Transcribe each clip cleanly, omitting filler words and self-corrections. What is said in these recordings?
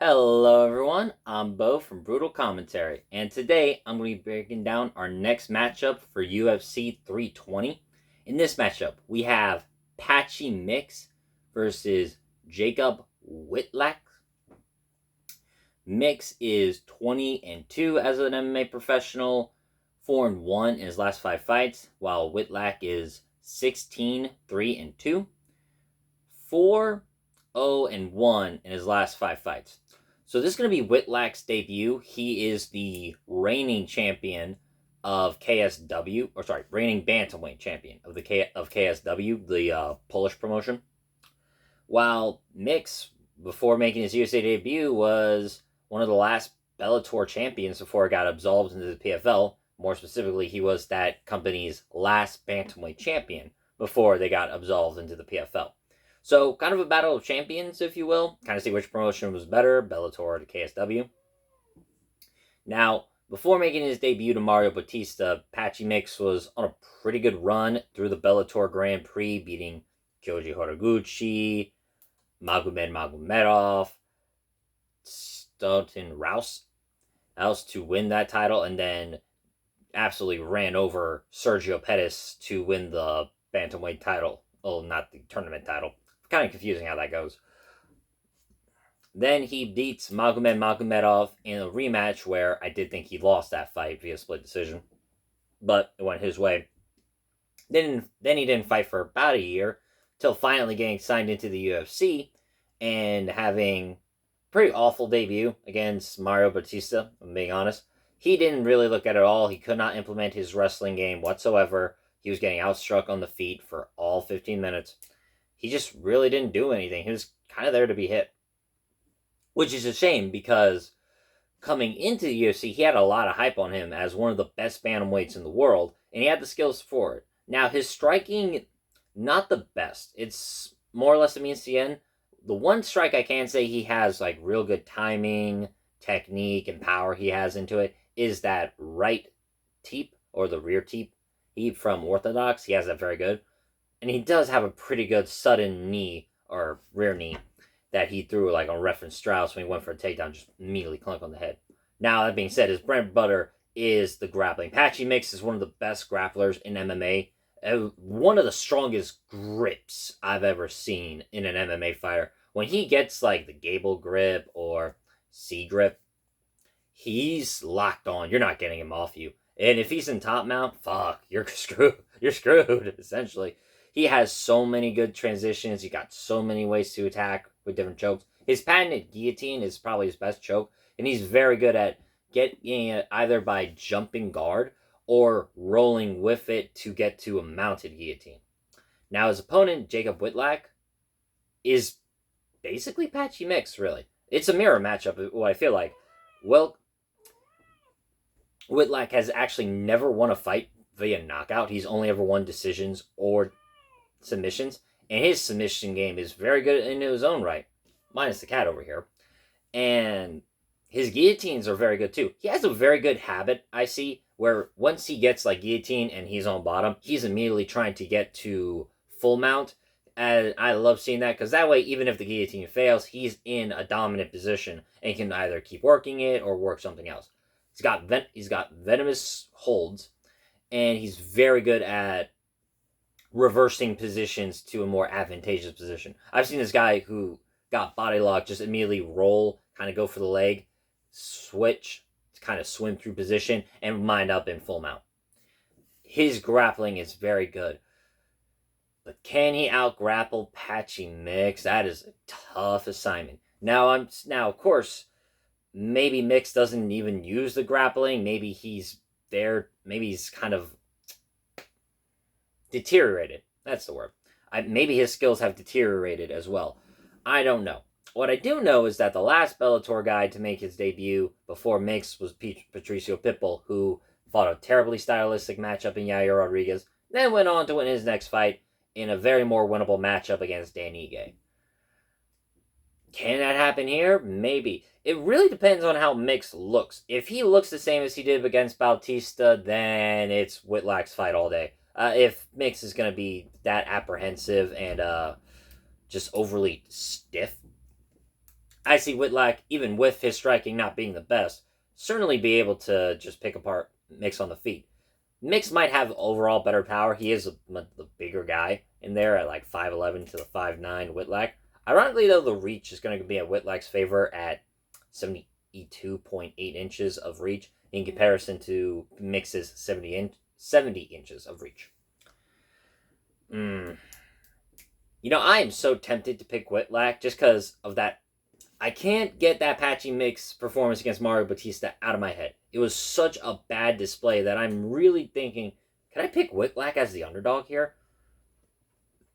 Hello everyone, I'm Bo from Brutal Commentary, and today I'm going to be breaking down our next matchup for UFC 320. In this matchup, we have Patchy Mix versus Jakub Wiklacz. Mix is 20-2 as an MMA professional, 4-1 in his last 5 fights, while Wiklacz is 16-3-2, 4-0-1 in his last 5 fights. So this is going to be Wiklacz's debut. He is the reigning champion of KSW, reigning bantamweight champion of KSW, the Polish promotion. While Mix, before making his USA debut, was one of the last Bellator champions before it got absolved into the PFL. More specifically, he was that company's last bantamweight champion before they got absolved into the PFL. So, kind of a battle of champions, if you will. Kind of see which promotion was better, Bellator or the KSW. Now, before making his debut to Mario Bautista, Patchy Mix was on a pretty good run through the Bellator Grand Prix, beating Kyoji Horiguchi, Magomed Magomedov, Stoughton Rouse to win that title, and then absolutely ran over Sergio Pettis to win the bantamweight title. Oh, not the tournament title. Kind of confusing how that goes. Then he beats Magomed Magomedov in a rematch where I did think he lost that fight via split decision, but it went his way. Then he didn't fight for about a year, till finally getting signed into the UFC and having pretty awful debut against Mario Bautista, if I'm being honest. He didn't really look at it at all. He could not implement his wrestling game whatsoever. He was getting outstruck on the feet for all 15 minutes. He just really didn't do anything. He was kind of there to be hit. Which is a shame because coming into the UFC, he had a lot of hype on him as one of the best bantamweights in the world, and he had the skills for it. Now, his striking, not the best. It's more or less a means to the end. The one strike I can say he has, like, real good timing, technique, and power he has into it is that right teep, or the rear teep. He from Orthodox, he has that very good. And he does have a pretty good sudden knee, or rear knee, that he threw like on reference Strauss when he went for a takedown, just immediately clunk on the head. Now, that being said, his bread and butter is the grappling. Patchy Mix is one of the best grapplers in MMA. One of the strongest grips I've ever seen in an MMA fighter. When he gets like the Gable grip or C grip, he's locked on. You're not getting him off you. And if he's in top mount, fuck, you're screwed. You're screwed, essentially. He has so many good transitions. He got so many ways to attack with different chokes. His patented guillotine is probably his best choke, and he's very good at getting it either by jumping guard or rolling with it to get to a mounted guillotine. Now, his opponent, Jakub Wiklacz, is basically Patchy Mix, really. It's a mirror matchup, what I feel like. Well, Wiklacz has actually never won a fight via knockout. He's only ever won decisions or submissions, and his submission game is very good in his own right, minus the cat over here. And his guillotines are very good too. He has a very good habit, I see, where once he gets like guillotine and he's on bottom, he's immediately trying to get to full mount. And I love seeing that because that way, even if the guillotine fails, he's in a dominant position and can either keep working it or work something else. He's got venomous holds, and he's very good at reversing positions to a more advantageous position. I've seen this guy who got body locked just immediately roll, kind of go for the leg, switch, kind of swim through position, and wind up in full mount. His grappling is very good. But can he out-grapple Patchy Mix? That is a tough assignment. Now, of course, maybe Mix doesn't even use the grappling. Maybe he's there. Maybe he's kind of deteriorated. That's the word. Maybe his skills have deteriorated as well. I don't know. What I do know is that the last Bellator guy to make his debut before Mix was Patricio Pitbull, who fought a terribly stylistic matchup in Yair Rodriguez, then went on to win his next fight in a very more winnable matchup against Dan Ige. Can that happen here? Maybe. It really depends on how Mix looks. If he looks the same as he did against Bautista, then it's Wiklac's fight all day. If Mix is going to be that apprehensive and just overly stiff, I see Whitlock, even with his striking not being the best, certainly be able to just pick apart Mix on the feet. Mix might have overall better power. He is the bigger guy in there at like 5'11 to the 5'9 Whitlock. Ironically, though, the reach is going to be in Whitlock's favor at 72.8 inches of reach in comparison to Mix's 70 inches of reach. I am so tempted to pick Whitlock just because of that. I can't get that Patchy Mix performance against Mario Batista out of my head. It was such a bad display that I'm really thinking, can I pick Whitlock as the underdog here?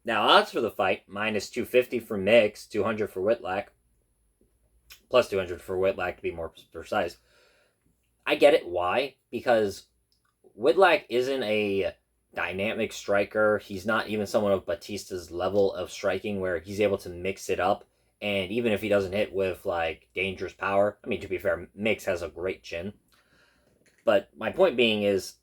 Now, odds for the fight, minus 250 for Mix, 200 for Whitlock, plus 200 for Whitlock to be more precise. I get it. Why? Because Whitlock isn't a dynamic striker. He's not even someone of Batista's level of striking where he's able to mix it up. And even if he doesn't hit with like dangerous power, I mean, to be fair, Mix has a great chin. But my point being is,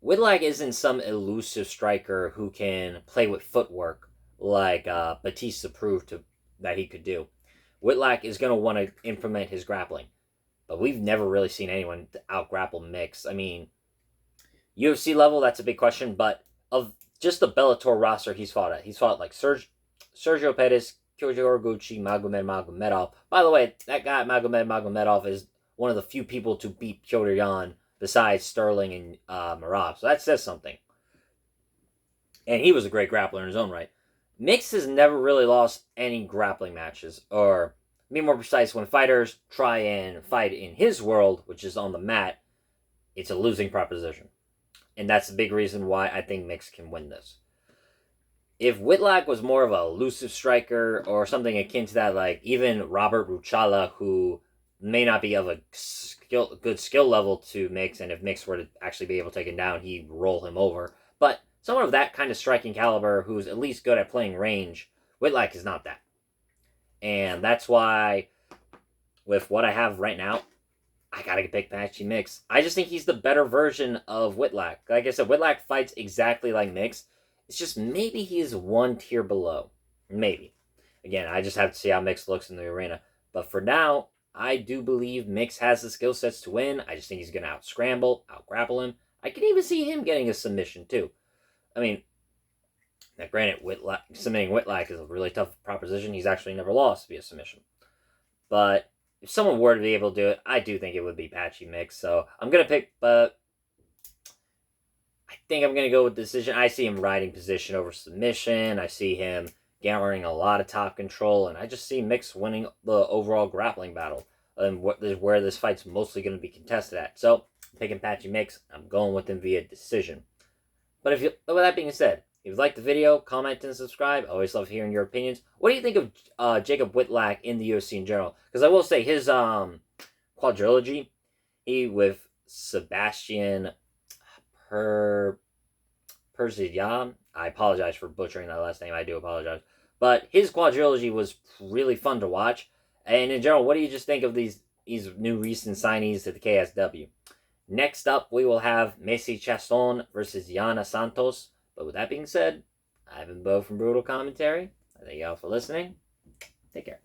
Whitlock isn't some elusive striker who can play with footwork like Batista proved that he could do. Whitlock is going to want to implement his grappling. But we've never really seen anyone out-grapple Mix. I mean, UFC level, that's a big question, but of just the Bellator roster he's fought like Sergio Pettis, Kyoji Horiguchi, Magomed Magomedov. By the way, that guy, Magomed Magomedov, is one of the few people to beat Petr Yan besides Sterling and Marab. So that says something. And he was a great grappler in his own right. Mix has never really lost any grappling matches, or to be more precise, when fighters try and fight in his world, which is on the mat, it's a losing proposition. And that's the big reason why I think Mix can win this. If Whitlock was more of a elusive striker or something akin to that, like even Robert Ruchala, who may not be of a good skill level to Mix, and if Mix were to actually be able to take him down, he'd roll him over. But someone of that kind of striking caliber who's at least good at playing range, Whitlock is not that. And that's why, with what I have right now, I gotta pick Patchy Mix. I just think he's the better version of Whitlock. Like I said, Whitlock fights exactly like Mix. It's just maybe he's one tier below. Maybe. Again, I just have to see how Mix looks in the arena. But for now, I do believe Mix has the skill sets to win. I just think he's going to out-scramble, out-grapple him. I can even see him getting a submission, too. I mean, now granted, submitting Whitlock is a really tough proposition. He's actually never lost via submission. But if someone were to be able to do it, I do think it would be Patchy Mix. So I'm going to pick, but I think I'm going to go with decision. I see him riding position over submission. I see him garnering a lot of top control. And I just see Mix winning the overall grappling battle. And where this fight's mostly going to be contested at. So, I'm picking Patchy Mix. I'm going with him via decision. But with that being said, if you liked the video, comment and subscribe. I always love hearing your opinions. What do you think of Jakub Wiklacz in the UFC in general? Because I will say his quadrilogy, with Sebastian Perzian. I apologize for butchering that last name. I do apologize. But his quadrilogy was really fun to watch. And in general, what do you just think of these new recent signees to the KSW? Next up, we will have Messi Chaston versus Yana Santos. But with that being said, I've been Bo from Brutal Commentary. I thank you all for listening. Take care.